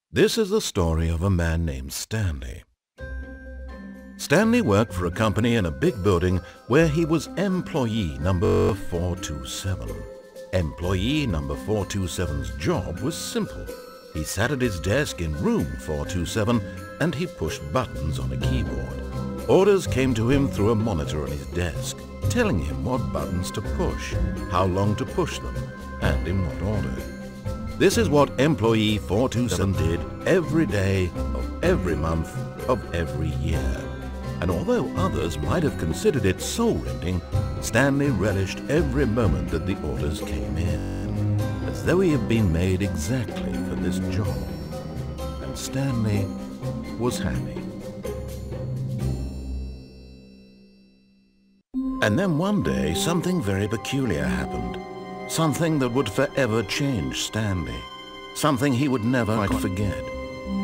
This is the story of a man named Stanley. Stanley worked for a company in a big building where he was employee number 427. Employee number 427's job was simple. He sat at his desk in room 427 and he pushed buttons on a keyboard. Orders came to him through a monitor on his desk, telling him what buttons to push, how long to push them, and in what order. This is what employee 427 did every day of every month of every year. And although others might have considered it soul-rending, Stanley relished every moment that the orders came in, as though he had been made exactly for this job. And Stanley was happy. And then one day, something very peculiar happened. Something that would forever change Stanley. Something he would never quite forget.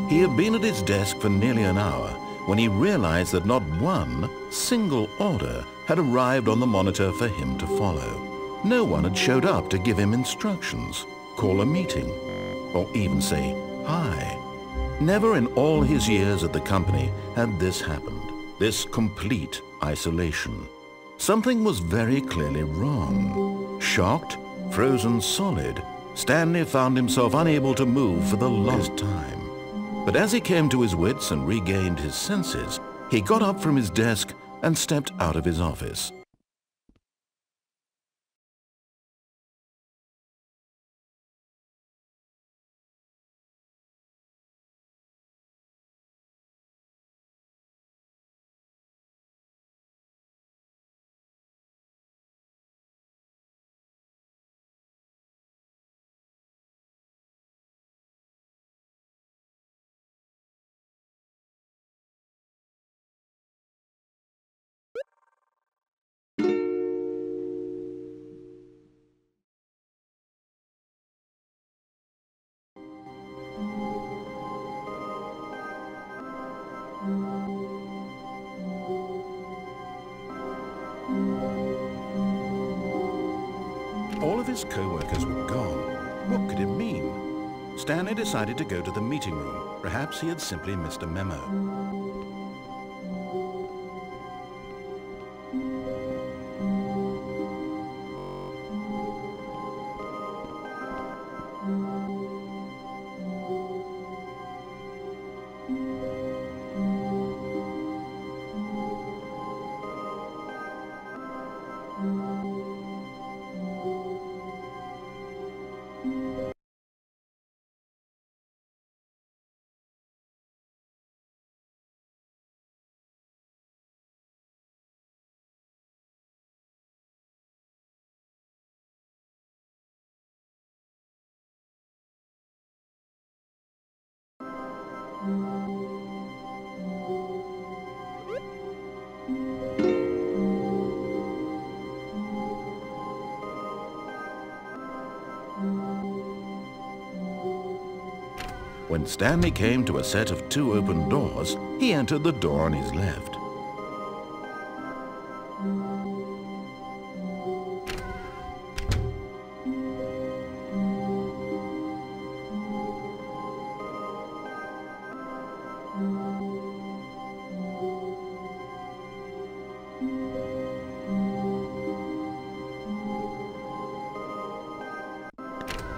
He had been at his desk for nearly an hour when he realized that not one single order had arrived on the monitor for him to follow. No one had showed up to give him instructions, call a meeting, or even say hi. Never in all his years at the company had this happened, this complete isolation. Something was very clearly wrong. Shocked, frozen solid, Stanley found himself unable to move for the last time. But as he came to his wits and regained his senses, he got up from his desk and stepped out of his office. All of his co-workers were gone. What could it mean? Stanley decided to go to the meeting room. Perhaps he had simply missed a memo. When Stanley came to a set of two open doors, he entered the door on his left.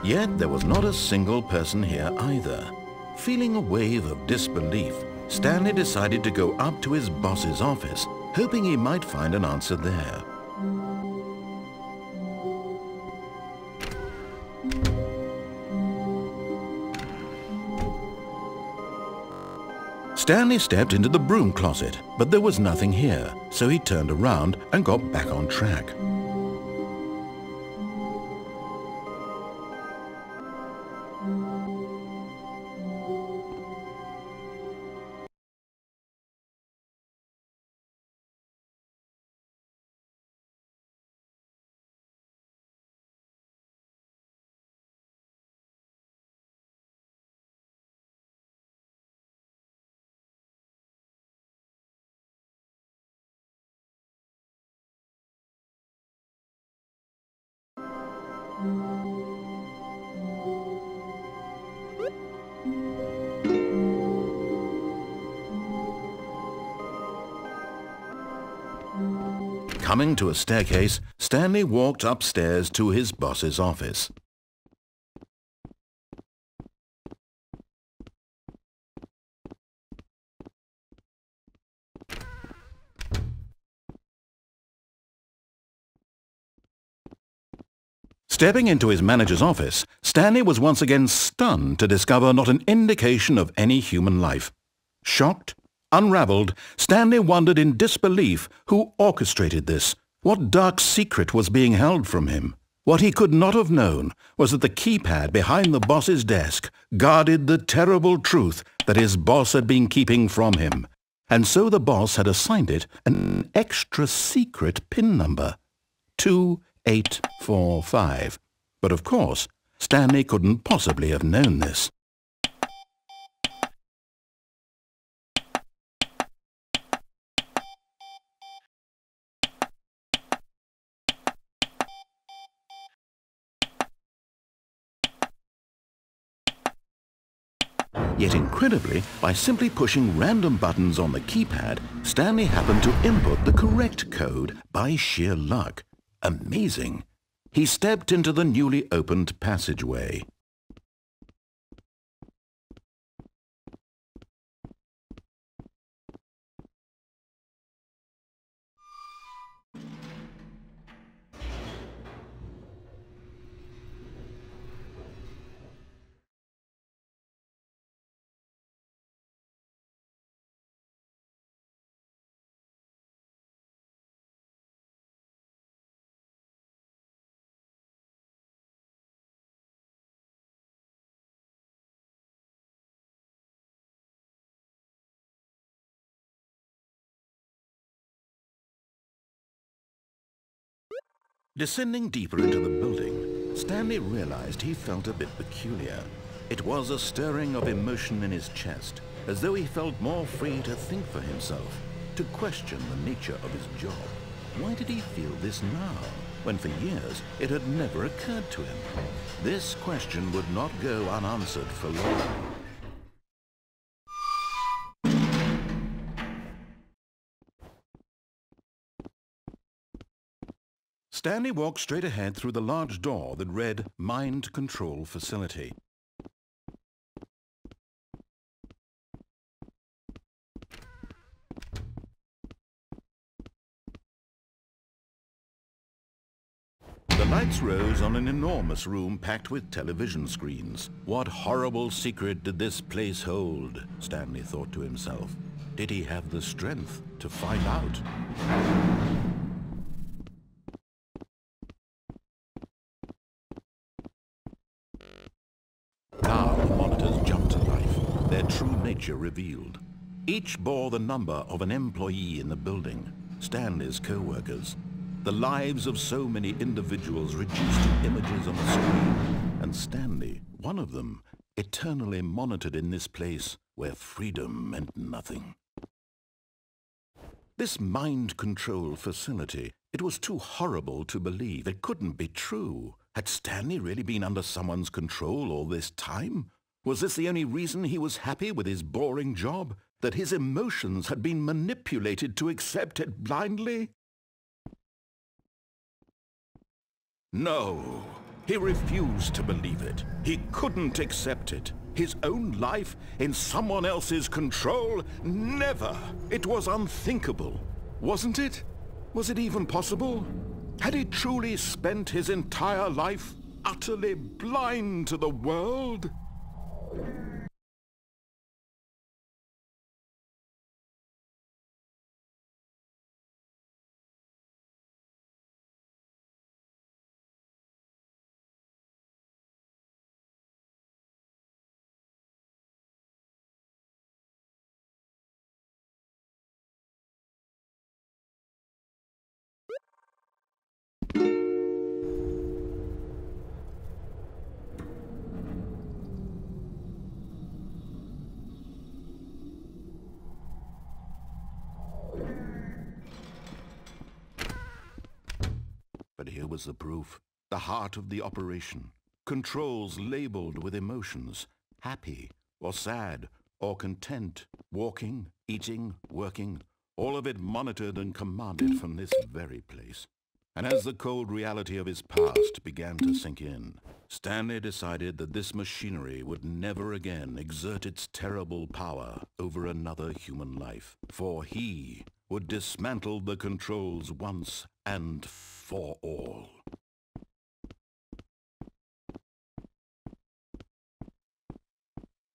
Yet there was not a single person here either. Feeling a wave of disbelief, Stanley decided to go up to his boss's office, hoping he might find an answer there. Stanley stepped into the broom closet, but there was nothing here, so he turned around and got back on track. Coming to a staircase, Stanley walked upstairs to his boss's office. Stepping into his manager's office, Stanley was once again stunned to discover not an indication of any human life. Shocked, unraveled, Stanley wondered in disbelief who orchestrated this. What dark secret was being held from him? What he could not have known was that the keypad behind the boss's desk guarded the terrible truth that his boss had been keeping from him. And so the boss had assigned it an extra secret PIN number. 2845. But of course, Stanley couldn't possibly have known this. Yet incredibly, by simply pushing random buttons on the keypad, Stanley happened to input the correct code by sheer luck. Amazing! He stepped into the newly opened passageway. Descending deeper into the building, Stanley realized he felt a bit peculiar. It was a stirring of emotion in his chest, as though he felt more free to think for himself, to question the nature of his job. Why did he feel this now, when for years it had never occurred to him? This question would not go unanswered for long. Stanley walked straight ahead through the large door that read Mind Control Facility. The lights rose on an enormous room packed with television screens. What horrible secret did this place hold? Stanley thought to himself. Did he have the strength to find out? Now the monitors jumped to life, their true nature revealed. Each bore the number of an employee in the building, Stanley's co-workers. The lives of so many individuals reduced to images on a screen, and Stanley, one of them, eternally monitored in this place where freedom meant nothing. This mind control facility, it was too horrible to believe. It couldn't be true. Had Stanley really been under someone's control all this time? Was this the only reason he was happy with his boring job? That his emotions had been manipulated to accept it blindly? No, he refused to believe it. He couldn't accept it. His own life in someone else's control? Never! It was unthinkable. Wasn't it? Was it even possible? Had he truly spent his entire life utterly blind to the world? But here was the proof, the heart of the operation. Controls labeled with emotions, happy or sad or content, walking, eating, working, all of it monitored and commanded from this very place. And as the cold reality of his past began to sink in, Stanley decided that this machinery would never again exert its terrible power over another human life, for he would dismantle the controls once and for all.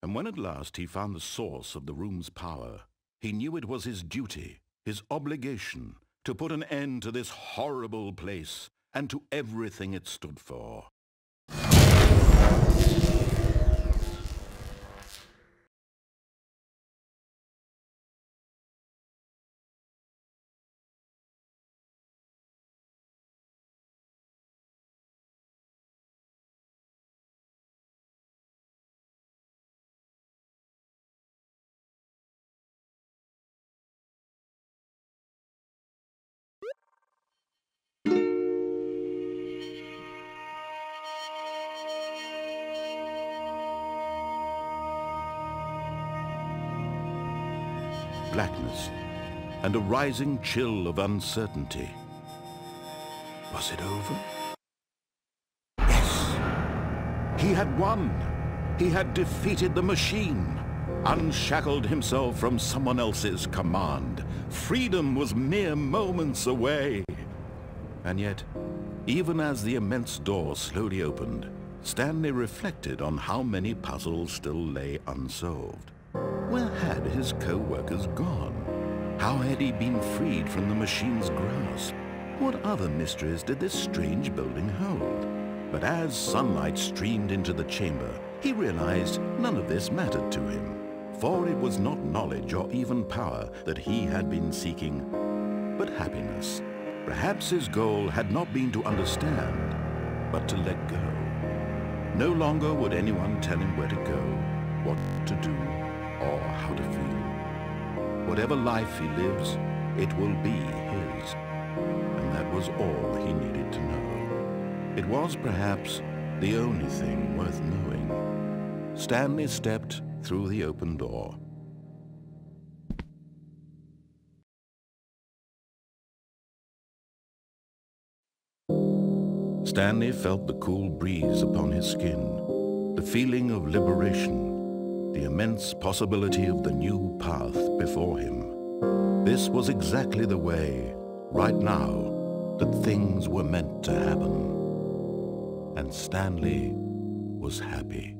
And when at last he found the source of the room's power, he knew it was his duty, his obligation, to put an end to this horrible place and to everything it stood for. Blackness and a rising chill of uncertainty. Was it over? Yes! He had won! He had defeated the machine, unshackled himself from someone else's command. Freedom was mere moments away. And yet, even as the immense door slowly opened, Stanley reflected on how many puzzles still lay unsolved. Where had his co-workers gone? How had he been freed from the machine's grasp? What other mysteries did this strange building hold? But as sunlight streamed into the chamber, he realized none of this mattered to him, for it was not knowledge or even power that he had been seeking, but happiness. Perhaps his goal had not been to understand, but to let go. No longer would anyone tell him where to go, what to do, or how to feel. Whatever life he lives, it will be his. And that was all he needed to know. It was perhaps the only thing worth knowing. Stanley stepped through the open door. Stanley felt the cool breeze upon his skin, the feeling of liberation, the immense possibility of the new path before him. This was exactly the way, right now, that things were meant to happen. And Stanley was happy.